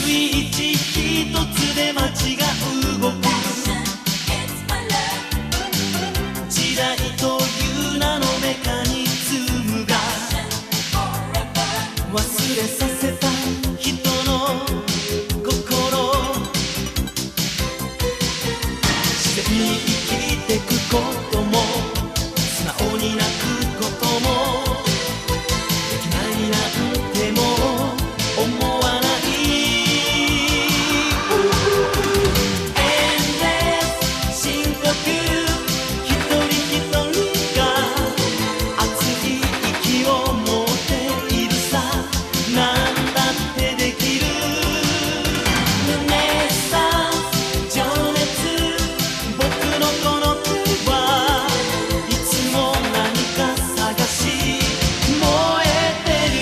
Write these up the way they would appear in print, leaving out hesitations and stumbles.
イッチ一つで街が動く時代という名のメカニズムが忘れさせた人の心自然に生きてくことも素直に泣くこともできないなんても思わない深呼吸一人一人が熱い息を持っているさなんだってできるルネサンス情熱僕のこの手はいつも何か探し燃えてる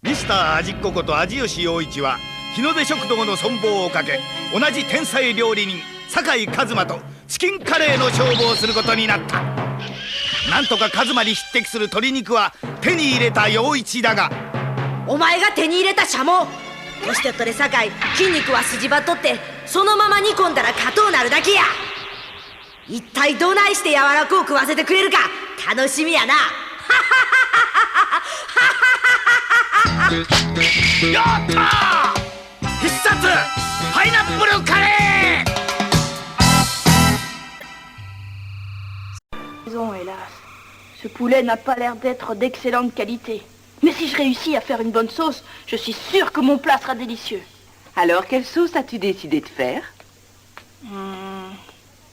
ミスター味っ子こと味吉陽一は日の出食堂の存亡をかけ同じ天才料理人酒井一馬とチキンカレーの勝負をすることになった。なんとか一馬に匹敵する鶏肉は手に入れた陽一だが、お前が手に入れたシャモ年取っとれ酒井筋肉は筋張っとってそのまま煮込んだら硬うなるだけや。一体どないして柔らこう食わせてくれるか楽しみやな。やったー必殺パイナップルカレー。Hélas, ce poulet n'a pas l'air d'être d'excellente qualité. Mais si je réussis à faire une bonne sauce, je suis sûre que mon plat sera délicieux. Alors, quelle sauce as-tu décidé de faire?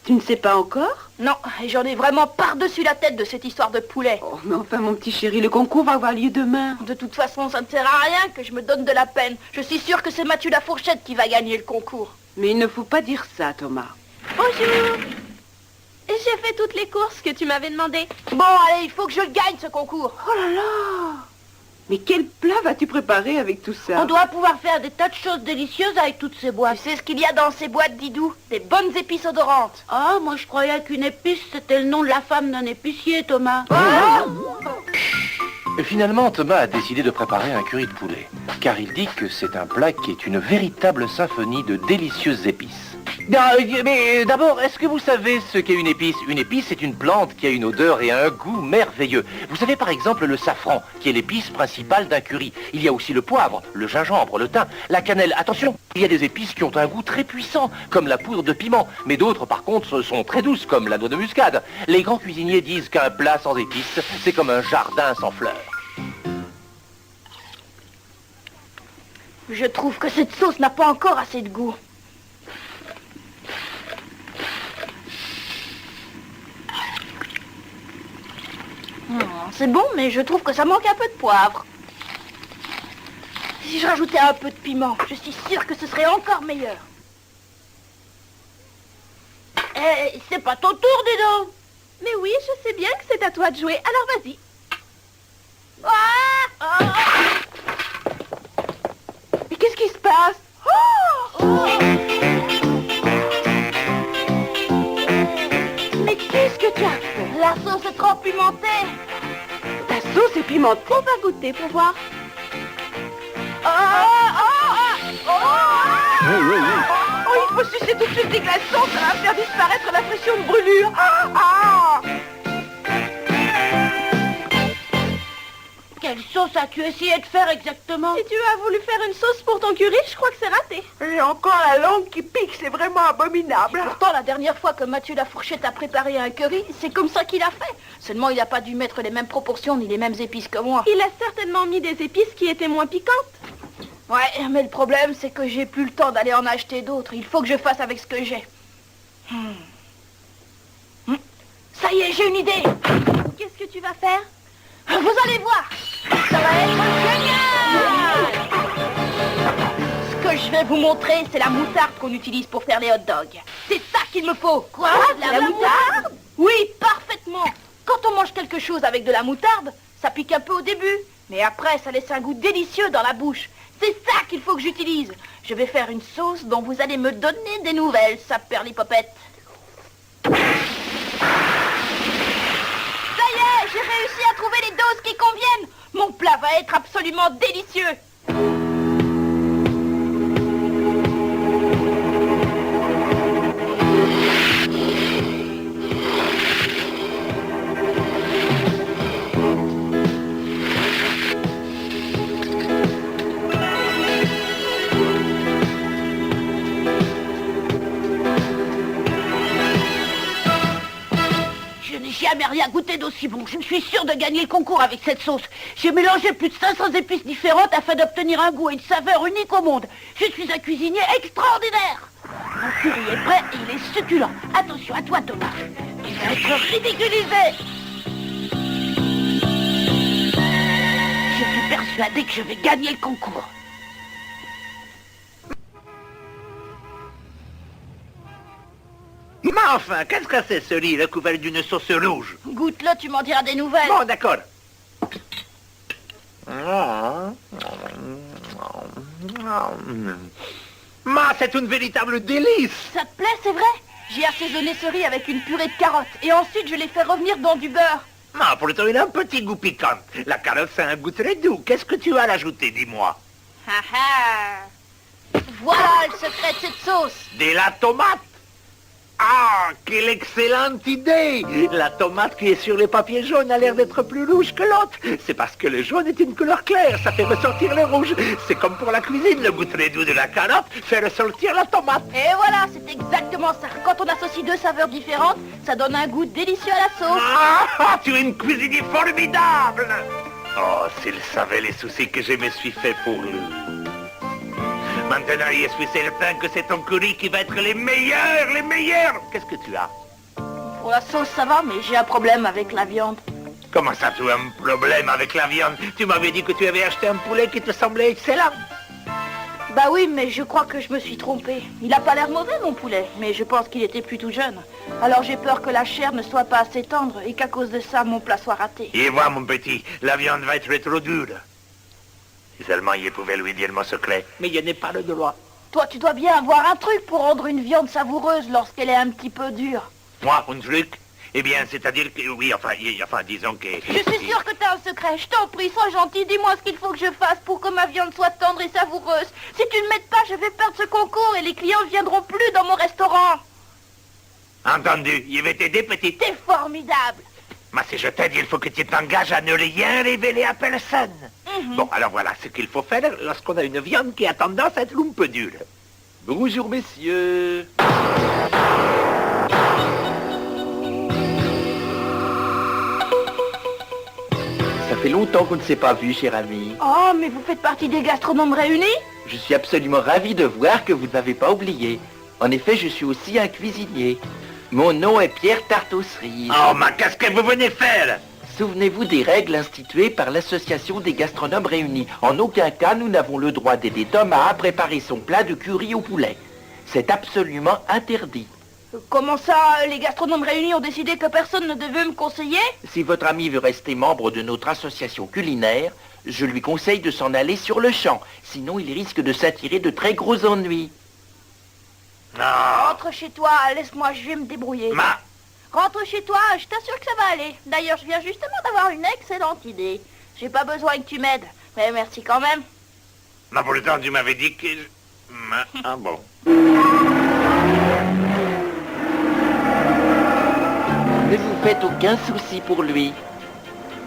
Tu ne sais pas encore? Non, et j'en ai vraiment par-dessus la tête de cette histoire de poulet. Oh, mais enfin, mon petit chéri, le concours va avoir lieu demain. De toute façon, ça ne sert à rien que je me donne de la peine. Je suis sûre que c'est Mathieu Lafourchette qui va gagner le concours. Mais il ne faut pas dire ça, Thomas. Bonjour. J'ai fait toutes les courses que tu m'avais demandées. Bon, allez, il faut que je le gagne, ce concours. Oh là là! Mais quel plat vas-tu préparer avec tout ça? On doit pouvoir faire des tas de choses délicieuses avec toutes ces boîtes. Tu sais ce qu'il y a dans ces boîtes, Didou? Des bonnes épices odorantes. Ah, moi je croyais qu'une épice, c'était le nom de la femme d'un épicier, Thomas. Finalement, Thomas a décidé de préparer un curry de poulet, car il dit que c'est un plat qui est une véritable symphonie de délicieuses épices. Mais d'abord, est-ce que vous savez ce qu'est une épice? Une épice est une plante qui a une odeur et un goût merveilleux. Vous savez par exemple le safran, qui est l'épice principale d'un curry. Il y a aussi le poivre, le gingembre, le thym, la cannelle. Attention, il y a des épices qui ont un goût très puissant, comme la poudre de piment. Mais d'autres, par contre, sont très douces, comme la noix de muscade. Les grands cuisiniers disent qu'un plat sans épices, c'est comme un jardin sans fleurs. Je trouve que cette sauce n'a pas encore assez de goût. C'est bon, mais je trouve que ça manque un peu de poivre. Si je rajoutais un peu de piment, je suis sûre que ce serait encore meilleur. C'est pas ton tour, dis donc. Mais oui, je sais bien que c'est à toi de jouer, alors vas-y. Mais qu'est-ce qui se passe? Mais qu'est-ce que tu as fait? La sauce est trop pimentée. Ta sauce est pimentée. On va goûter pour voir. Oh, il faut sucer tout de suite des glaçons, ça va faire disparaître la pression de brûlure. Quelle sauce as-tu essayé de faire exactement? Si tu as voulu faire une sauce pour ton curry, je crois que c'est raté. J'ai encore la langue qui pique, c'est vraiment abominable. Pourtant, la dernière fois que Mathieu Lafourchette a préparé un curry, c'est comme ça qu'il a fait. Seulement, il n'a pas dû mettre les mêmes proportions ni les mêmes épices que moi. Il a certainement mis des épices qui étaient moins piquantes. Ouais, mais le problème, c'est que j'ai plus le temps d'aller en acheter d'autres. Il faut que je fasse avec ce que j'ai. Ça y est, j'ai une idée. Qu'est-ce que tu vas faire? Vous allez voir. Ça va être génial. Ce que je vais vous montrer, c'est la moutarde qu'on utilise pour faire les hot dogs. C'est ça qu'il me faut. Quoi? La moutarde? Oui, parfaitement. Quand on mange quelque chose avec de la moutarde, ça pique un peu au début. Mais après, ça laisse un goût délicieux dans la bouche. C'est ça qu'il faut que j'utilise. Je vais faire une sauce dont vous allez me donner des nouvelles, saperlipopette. Ça y est, j'ai réussi à trouver les doses qui conviennent. Mon plat va être absolument délicieux. Jamais rien goûté d'aussi bon. Je suis sûre de gagner le concours avec cette sauce. J'ai mélangé plus de 500 épices différentes afin d'obtenir un goût et une saveur unique au monde. Je suis un cuisinier extraordinaire. Mon curry est prêt et il est succulent. Attention à toi, Thomas. Tu vas être ridiculisé. Je suis persuadée que je vais gagner le concours. Mais enfin, qu'est-ce que c'est ce riz recouvert d'une sauce rouge? Goûte-le, tu m'en diras des nouvelles. Bon, d'accord. Ma, c'est une véritable délice. Ça te plaît, c'est vrai? J'ai assaisonné ce riz avec une purée de carottes et ensuite je l'ai fait revenir dans du beurre. Ma, pourtant il a un petit goût piquant. La carotte, c'est un goût très doux. Qu'est-ce que tu as rajouté, dis-moi? Ah ah. Voilà le secret de cette sauce. De la tomate. Ah, quelle excellente idée! La tomate qui est sur le papier jaune a l'air d'être plus rouge que l'autre. C'est parce que le jaune est une couleur claire, ça fait ressortir le rouge. C'est comme pour la cuisine, le goût très doux de la carotte fait ressortir la tomate. Et voilà, c'est exactement ça. Quand on associe deux saveurs différentes, ça donne un goût délicieux à la sauce. Ah, tu es une cuisinière formidable! Oh, s'il savait les soucis que je me suis fait pour lui. Maintenant, je suis certain que c'est ton curry qui va être les meilleurs, les meilleurs. Qu'est-ce que tu as? Pour la sauce, ça va, mais j'ai un problème avec la viande. Comment ça, tu as un problème avec la viande? Tu m'avais dit que tu avais acheté un poulet qui te semblait excellent. Bah oui, mais je crois que je me suis trompée. Il a pas l'air mauvais, mon poulet, mais je pense qu'il était plutôt jeune. Alors j'ai peur que la chair ne soit pas assez tendre et qu'à cause de ça, mon plat soit raté. Et vois, mon petit, la viande va être trop dure. Si seulement il pouvait lui dire mon secret. Mais il n'y pas le droit. Toi, tu dois bien avoir un truc pour rendre une viande savoureuse lorsqu'elle est un petit peu dure. Moi, un truc? Eh bien, c'est-à-dire que, oui, enfin, disons que... Je suis sûre que t'as un secret. Je t'en prie, sois gentil. Dis-moi ce qu'il faut que je fasse pour que ma viande soit tendre et savoureuse. Si tu ne m'aides pas, je vais perdre ce concours et les clients ne viendront plus dans mon restaurant. Entendu. Je vais t'aider, petit. T'es formidable. Mais si je t'aide, il faut que tu t'engages à ne rien révéler à personne. Bon, alors voilà ce qu'il faut faire lorsqu'on a une viande qui a tendance à être un peu dure. Bonjour, messieurs. Ça fait longtemps qu'on ne s'est pas vu, cher ami. Oh, mais vous faites partie des gastronomes réunis? Je suis absolument ravi de voir que vous n'avez pas oublié. En effet, je suis aussi un cuisinier. Mon nom est Pierre Tartosserie. Oh, mais qu'est-ce que vous venez faire? Souvenez-vous des règles instituées par l'Association des gastronomes réunis. En aucun cas, nous n'avons le droit d'aider Thomas à préparer son plat de curry au poulet. C'est absolument interdit. Comment ça, les gastronomes réunis ont décidé que personne ne devait me conseiller? Si votre ami veut rester membre de notre association culinaire, je lui conseille de s'en aller sur le champ. Sinon, il risque de s'attirer de très gros ennuis. Rentre chez toi, laisse-moi, je vais me débrouiller. Rentre chez toi, je t'assure que ça va aller. D'ailleurs, je viens justement d'avoir une excellente idée. J'ai pas besoin que tu m'aides, mais merci quand même. Mais pourtant, tu m'avais dit que... Ah bon. Ne vous faites aucun souci pour lui.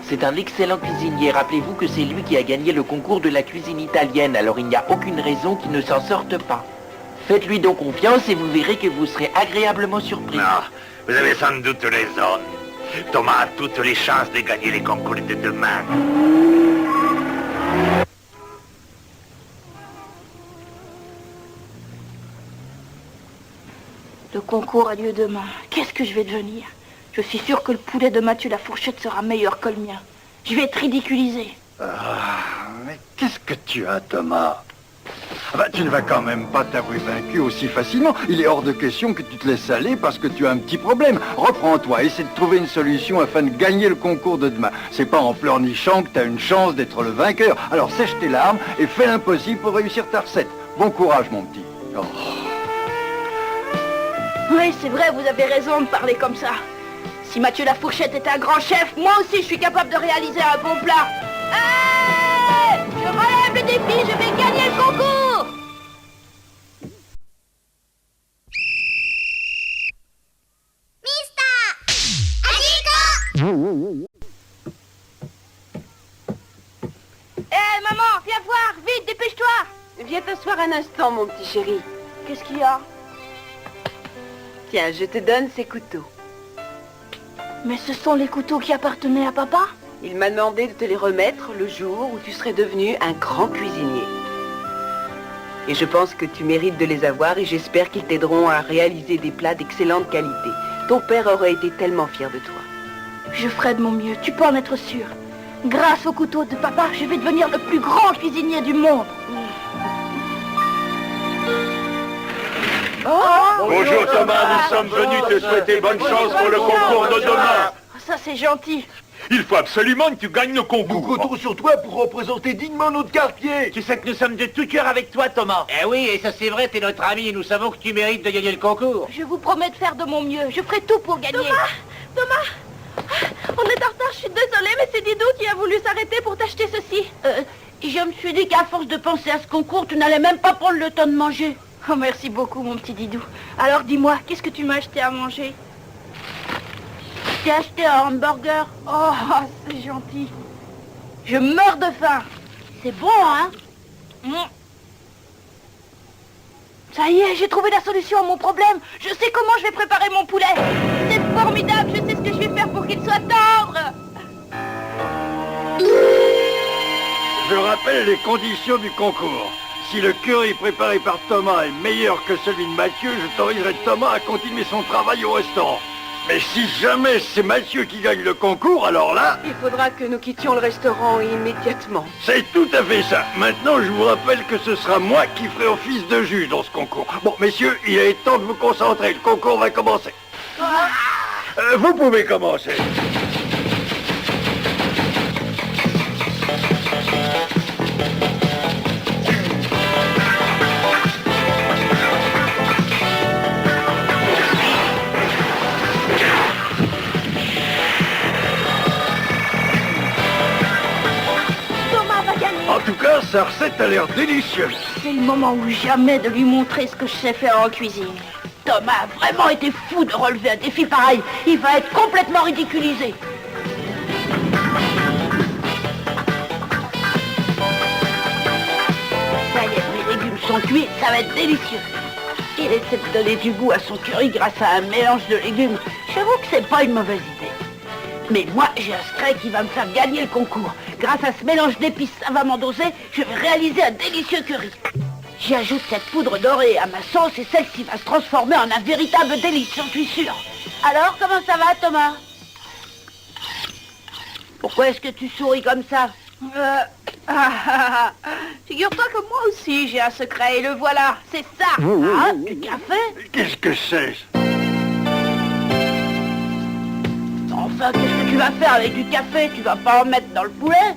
C'est un excellent cuisinier. Rappelez-vous que c'est lui qui a gagné le concours de la cuisine italienne, alors il n'y a aucune raison qu'il ne s'en sorte pas. Faites-lui donc confiance et vous verrez que vous serez agréablement surpris. Non, vous avez sans doute raison. Thomas a toutes les chances de gagner les concours de demain. Le concours a lieu demain. Qu'est-ce que je vais devenir? Je suis sûre que le poulet de Mathieu Lafourchette sera meilleur que le mien. Je vais être ridiculisé. Mais qu'est-ce que tu as, Thomas? Tu ne vas quand même pas t'avouer vaincu aussi facilement. Il est hors de question que tu te laisses aller parce que tu as un petit problème. Reprends-toi, essaie de trouver une solution afin de gagner le concours de demain. C'est pas en pleurnichant que tu as une chance d'être le vainqueur. Alors sèche tes larmes et fais l'impossible pour réussir ta recette. Bon courage, mon petit. Oh. Oui, c'est vrai, vous avez raison de parler comme ça. Si Mathieu Lafourchette est un grand chef, moi aussi je suis capable de réaliser un bon plat. Ah! maman, viens voir, vite, dépêche-toi. Viens t'asseoir un instant, mon petit chéri. Qu'est-ce qu'il y a? Tiens, je te donne ces couteaux. Mais ce sont les couteaux qui appartenaient à papa? Il m'a demandé de te les remettre le jour où tu serais devenu un grand cuisinier. Et je pense que tu mérites de les avoir et j'espère qu'ils t'aideront à réaliser des plats d'excellente qualité. Ton père aurait été tellement fier de toi. Je ferai de mon mieux, tu peux en être sûr. Grâce aux couteaux de papa, je vais devenir le plus grand cuisinier du monde. Bonjour Thomas, nous sommes venus te souhaiter bonne chance pour le concours de demain. Ça c'est gentil. Il faut absolument que tu gagnes le concours. Nous comptons sur toi pour représenter dignement notre quartier. Tu sais que nous sommes de tout cœur avec toi, Thomas. Eh oui, et ça c'est vrai, t'es notre ami et nous savons que tu mérites de gagner le concours. Je vous promets de faire de mon mieux, je ferai tout pour gagner. Thomas, on est en retard, je suis désolée, mais c'est Didou qui a voulu s'arrêter pour t'acheter ceci. Je me suis dit qu'à force de penser à ce concours, tu n'allais même pas prendre le temps de manger. Oh, merci beaucoup, mon petit Didou. Alors, dis-moi, qu'est-ce que tu m'as acheté à manger? J'ai acheté un hamburger. Oh, c'est gentil. Je meurs de faim. C'est bon, hein? Ça y est, j'ai trouvé la solution à mon problème. Je sais comment je vais préparer mon poulet. C'est formidable, je sais ce que je vais faire pour qu'il soit tendre. Je rappelle les conditions du concours. Si le curry préparé par Thomas est meilleur que celui de Mathieu, j'autoriserai Thomas à continuer son travail au restaurant. Mais si jamais c'est Mathieu qui gagne le concours, alors là... Il faudra que nous quittions le restaurant immédiatement. C'est tout à fait ça. Maintenant, je vous rappelle que ce sera moi qui ferai office de juge dans ce concours. Bon, messieurs, il est temps de vous concentrer. Le concours va commencer. Vous pouvez commencer. En tout cas, sa recette a l'air délicieuse. C'est le moment ou jamais de lui montrer ce que je sais faire en cuisine. Thomas a vraiment été fou de relever un défi pareil. Il va être complètement ridiculisé. Ça y est, les légumes sont cuits, ça va être délicieux. Il essaie de donner du goût à son curry grâce à un mélange de légumes. J'avoue que c'est pas une mauvaise idée. Mais moi, j'ai un secret qui va me faire gagner le concours. Grâce à ce mélange d'épices savamment dosé, je vais réaliser un délicieux curry. J'y ajoute cette poudre dorée à ma sauce et celle-ci va se transformer en un véritable délice, j'en suis sûre. Alors, comment ça va, Thomas? Pourquoi est-ce que tu souris comme ça? Figure-toi que moi aussi, j'ai un secret et le voilà. C'est ça. Ah, du café? Qu'est-ce que c'est? Enfin, qu'est-ce que tu vas faire avec du café? Tu vas pas en mettre dans le poulet?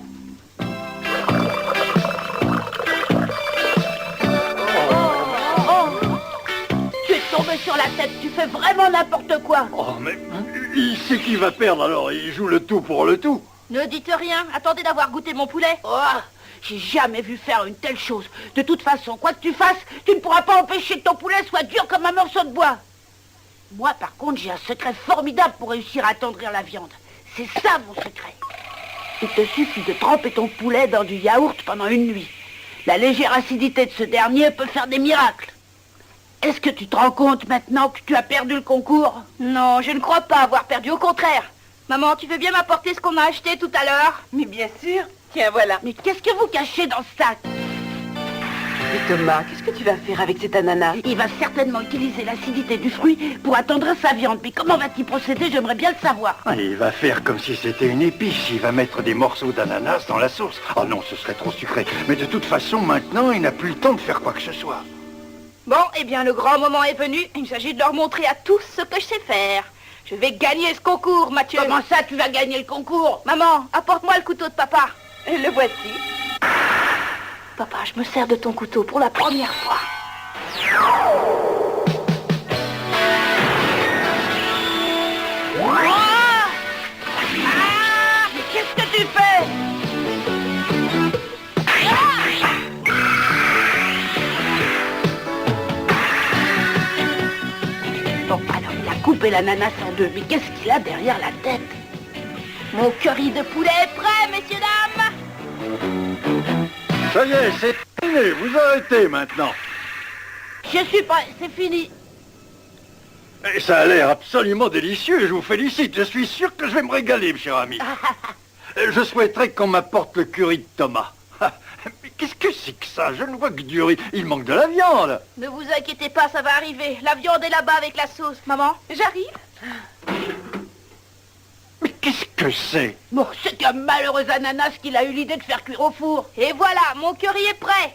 Tu es tombé sur la tête, tu fais vraiment n'importe quoi. Oh, mais il sait qu'il va perdre, alors il joue le tout pour le tout. Ne dites rien, attendez d'avoir goûté mon poulet. Oh, j'ai jamais vu faire une telle chose. De toute façon, quoi que tu fasses, tu ne pourras pas empêcher que ton poulet soit dur comme un morceau de bois. Moi, par contre, j'ai un secret formidable pour réussir à attendrir la viande. C'est ça, mon secret. Il te suffit de tremper ton poulet dans du yaourt pendant une nuit. La légère acidité de ce dernier peut faire des miracles. Est-ce que tu te rends compte maintenant que tu as perdu le concours? Non, je ne crois pas avoir perdu, au contraire. Maman, tu veux bien m'apporter ce qu'on a acheté tout à l'heure? Mais bien sûr. Tiens, voilà. Mais qu'est-ce que vous cachez dans ce sac? Et Thomas, qu'est-ce que tu vas faire avec cet ananas? Il va certainement utiliser l'acidité du fruit pour attendrir sa viande. Mais comment va-t-il procéder? J'aimerais bien le savoir. Il va faire comme si c'était une épice. Il va mettre des morceaux d'ananas dans la sauce. Oh non, ce serait trop sucré. Mais de toute façon, maintenant, il n'a plus le temps de faire quoi que ce soit. Bon, eh bien, le grand moment est venu. Il s'agit de leur montrer à tous ce que je sais faire. Je vais gagner ce concours, Mathieu. Comment ça, tu vas gagner le concours? Maman, apporte-moi le couteau de papa. Et le voici. Papa, je me sers de ton couteau pour la première fois. Mais qu'est-ce que tu fais? Bon, alors il a coupé l'ananas en deux, mais qu'est-ce qu'il a derrière la tête? Mon curry de poulet est prêt, messieurs, dames! Ça y est, c'est terminé. Vous arrêtez maintenant. Je suis prêt, c'est fini. Et ça a l'air absolument délicieux, je vous félicite. Je suis sûr que je vais me régaler, cher ami. Je souhaiterais qu'on m'apporte le curry de Thomas. Mais qu'est-ce que c'est que ça? Je ne vois que du riz. Il manque de la viande. Ne vous inquiétez pas, ça va arriver. La viande est là-bas avec la sauce. Maman, j'arrive. Mais qu'est-ce que c'est? Bon, c'est qu'un malheureux ananas qu'il a eu l'idée de faire cuire au four. Et voilà, mon curry est prêt.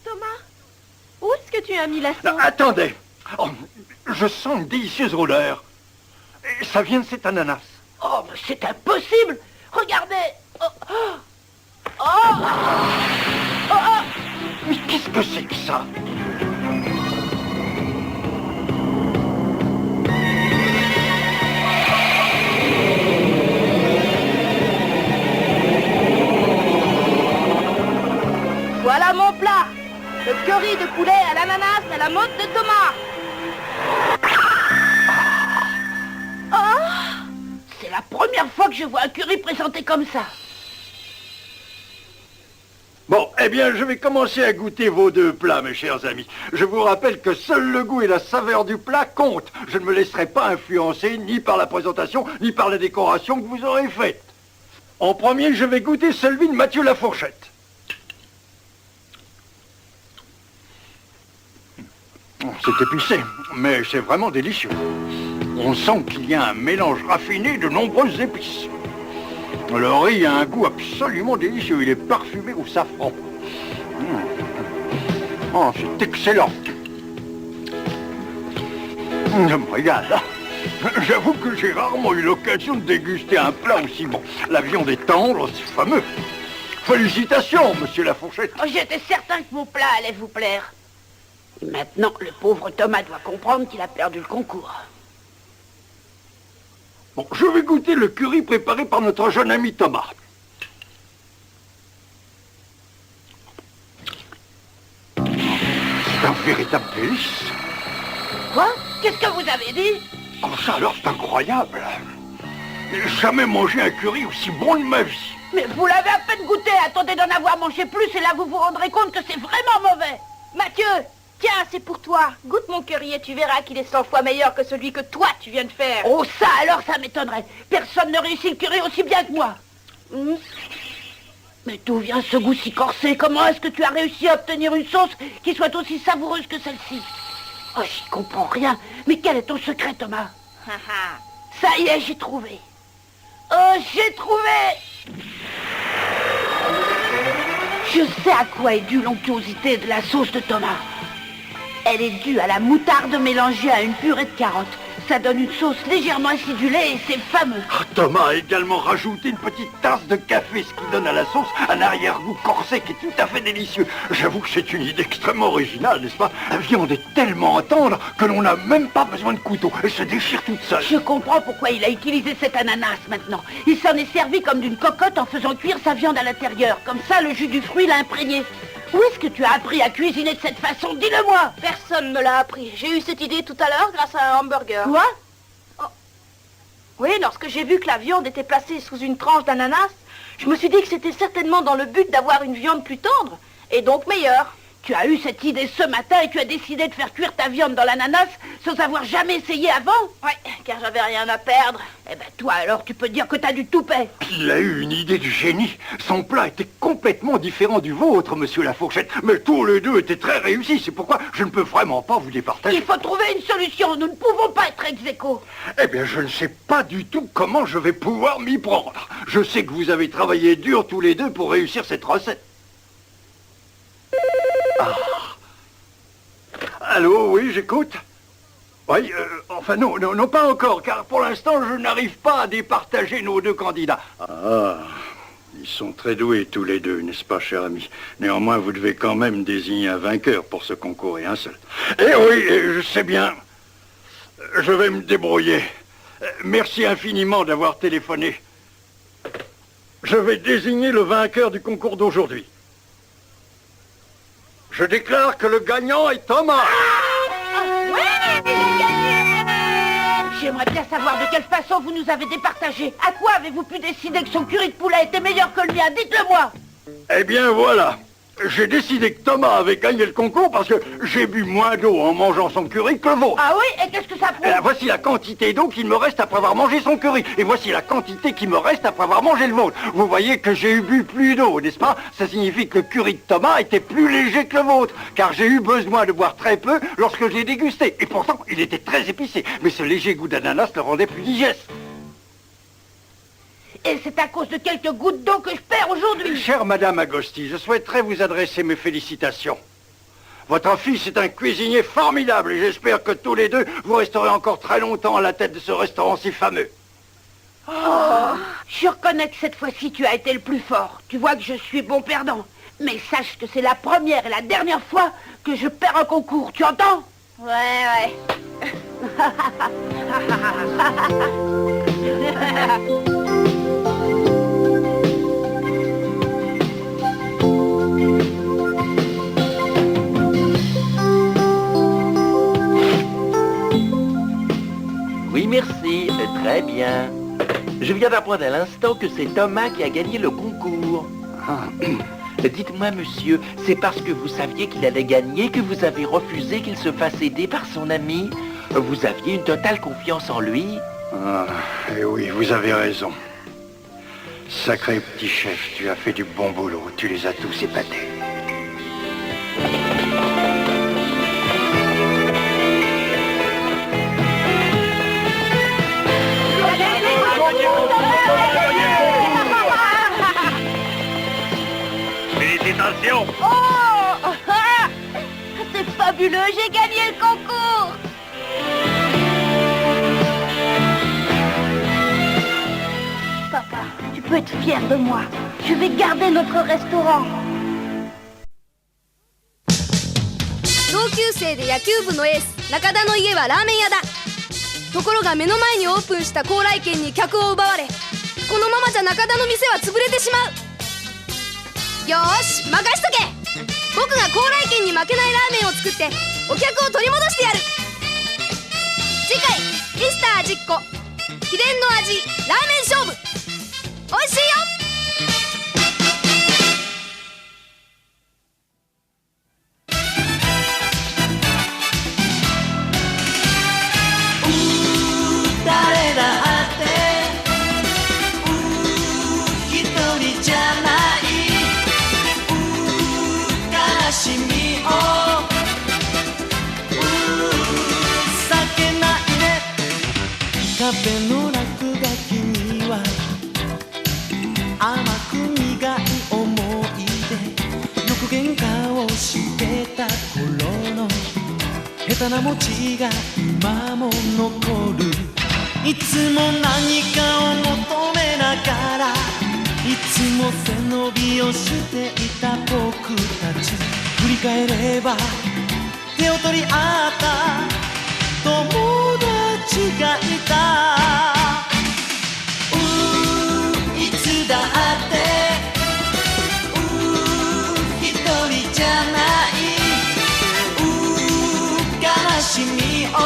Thomas, où est-ce que tu as mis la sauce? Attendez. Oh, je sens une délicieuse odeur. Et ça vient de cet ananas. Oh, mais c'est impossible. Regardez. Oh, oh, oh, oh, oh, oh. Mais qu'est-ce que c'est que ça? Voilà mon plat. Le curry de poulet à l'ananas à la mode de Thomas. Oh, c'est la première fois que je vois un curry présenté comme ça. Bon, eh bien, je vais commencer à goûter vos deux plats, mes chers amis. Je vous rappelle que seul le goût et la saveur du plat comptent. Je ne me laisserai pas influencer ni par la présentation, ni par la décoration que vous aurez faite. En premier, je vais goûter celui de Mathieu Lafourchette. C'est épicé, mais c'est vraiment délicieux. On sent qu'il y a un mélange raffiné de nombreuses épices. Le riz a un goût absolument délicieux. Il est parfumé au safran. Oh, c'est excellent. Je me régale. J'avoue que j'ai rarement eu l'occasion de déguster un plat aussi bon. La viande est tendre, c'est fameux. Félicitations, monsieur Lafourchette. Oh, j'étais certain que mon plat allait vous plaire. Maintenant, le pauvre Thomas doit comprendre qu'il a perdu le concours. Bon, je vais goûter le curry préparé par notre jeune ami Thomas. C'est un véritable délice. Quoi? Qu'est-ce que vous avez dit? Oh, ça alors, c'est incroyable. J'ai jamais mangé un curry aussi bon de ma vie. Mais vous l'avez à peine goûté. Attendez d'en avoir mangé plus et là vous vous rendrez compte que c'est vraiment mauvais. Mathieu, tiens, c'est pour toi. Goûte mon curry et tu verras qu'il est 100 fois meilleur que celui que toi tu viens de faire. Oh ça alors, ça m'étonnerait. Personne ne réussit le curry aussi bien que moi. Mais d'où vient ce goût si corsé? Comment est-ce que tu as réussi à obtenir une sauce qui soit aussi savoureuse que celle-ci? Oh, j'y comprends rien. Mais quel est ton secret, Thomas? Ça y est, j'ai trouvé. Oh, j'ai trouvé! Je sais à quoi est due l'onctuosité de la sauce de Thomas. Elle est due à la moutarde mélangée à une purée de carottes. Ça donne une sauce légèrement acidulée et c'est fameux. Ah, Thomas a également rajouté une petite tasse de café, ce qui donne à la sauce un arrière-goût corsé qui est tout à fait délicieux. J'avoue que c'est une idée extrêmement originale, n'est-ce pas? La viande est tellement tendre que l'on n'a même pas besoin de couteau. Elle se déchire toute seule. Je comprends pourquoi il a utilisé cet ananas maintenant. Il s'en est servi comme d'une cocotte en faisant cuire sa viande à l'intérieur. Comme ça, le jus du fruit l'a imprégné. Où est-ce que tu as appris à cuisiner de cette façon? Dis-le-moi. Personne me l'a appris. J'ai eu cette idée tout à l'heure grâce à un hamburger. Quoi? Oh. Oui, lorsque j'ai vu que la viande était placée sous une tranche d'ananas, je me suis dit que c'était certainement dans le but d'avoir une viande plus tendre, et donc meilleure. Tu as eu cette idée ce matin et tu as décidé de faire cuire ta viande dans l'ananas sans avoir jamais essayé avant? Oui, car j'avais rien à perdre. Eh ben toi alors, tu peux dire que t'as du toupet. Il a eu une idée du génie. Son plat était complètement différent du vôtre, monsieur Lafourchette. Mais tous les deux étaient très réussis. C'est pourquoi je ne peux vraiment pas vous départager. Il faut trouver une solution. Nous ne pouvons pas être ex-aequo. Eh bien, je ne sais pas du tout comment je vais pouvoir m'y prendre. Je sais que vous avez travaillé dur tous les deux pour réussir cette recette. Ah. Allô, oui, j'écoute. Oui, enfin non, pas encore, car pour l'instant, je n'arrive pas à départager nos deux candidats. Ah, ils sont très doués tous les deux, n'est-ce pas, cher ami? Néanmoins, vous devez quand même désigner un vainqueur pour ce concours et un seul. Eh oui, je sais bien. Je vais me débrouiller. Merci infiniment d'avoir téléphoné. Je vais désigner le vainqueur du concours d'aujourd'hui. Je déclare que le gagnant est Thomas. J'aimerais bien savoir de quelle façon vous nous avez départagés. À quoi avez-vous pu décider que son curry de poulet était meilleur que le mien? Dites-le-moi. Eh bien voilà. j'ai décidé que Thomas avait gagné le concours parce que j'ai bu moins d'eau en mangeant son curry que le vôtre. Ah oui, et qu'est-ce que ça prouve? Voici la quantité d'eau qu'il me reste après avoir mangé son curry. Et voici la quantité qui me reste après avoir mangé le vôtre. Vous voyez que j'ai eu bu plus d'eau, n'est-ce pas? Ça signifie que le curry de Thomas était plus léger que le vôtre. Car j'ai eu besoin de boire très peu lorsque je l'ai dégusté. Et pourtant, il était très épicé. Mais ce léger goût d'ananas le rendait plus digeste. Et c'est à cause de quelques gouttes d'eau que je perds aujourd'hui. Chère Madame Agosti, je souhaiterais vous adresser mes félicitations. Votre fils est un cuisinier formidable et j'espère que tous les deux, vous resterez encore très longtemps à la tête de ce restaurant si fameux. Oh, je reconnais que cette fois-ci, tu as été le plus fort. Tu vois que je suis bon perdant. Mais sache que c'est la première et la dernière fois que je perds un concours, tu entends? Ouais. Oui, merci. Très bien. Je viens d'apprendre à l'instant que c'est Thomas qui a gagné le concours. Dites-moi, monsieur, c'est parce que vous saviez qu'il allait gagner que vous avez refusé qu'il se fasse aider par son ami? Vous aviez une totale confiance en lui? Eh oui, vous avez raison. Sacré petit chef, tu as fait du bon boulot. Tu les as tous épatés. Félicitations. Oh, c'est fabuleux, j'ai gagné le concours. Papa, tu peux être fier de moi. Je vais garder notre restaurant. 同級生で野球部のエース中田の家はラーメン屋だ。ところが目の前にオープンした高麗軒に客を奪われ、このままじゃ中田の店は潰れてしまう。よーし任しとけ。僕が高麗軒に負けないラーメンを作ってお客を取り戻してやる。次回ミスター10個秘伝の味ラーメン勝負、おいしいよ。誰だって一人じゃない悲しみを避けないで。カフェの落書きには甘く苦い思い出、よく喧嘩をしてた頃の下手な餅が今も残る。いつも何かを求めながらいつも背伸びをしていた僕たち、振り返れば手を取り合った友達がいた。いつだって一人じゃない悲しみを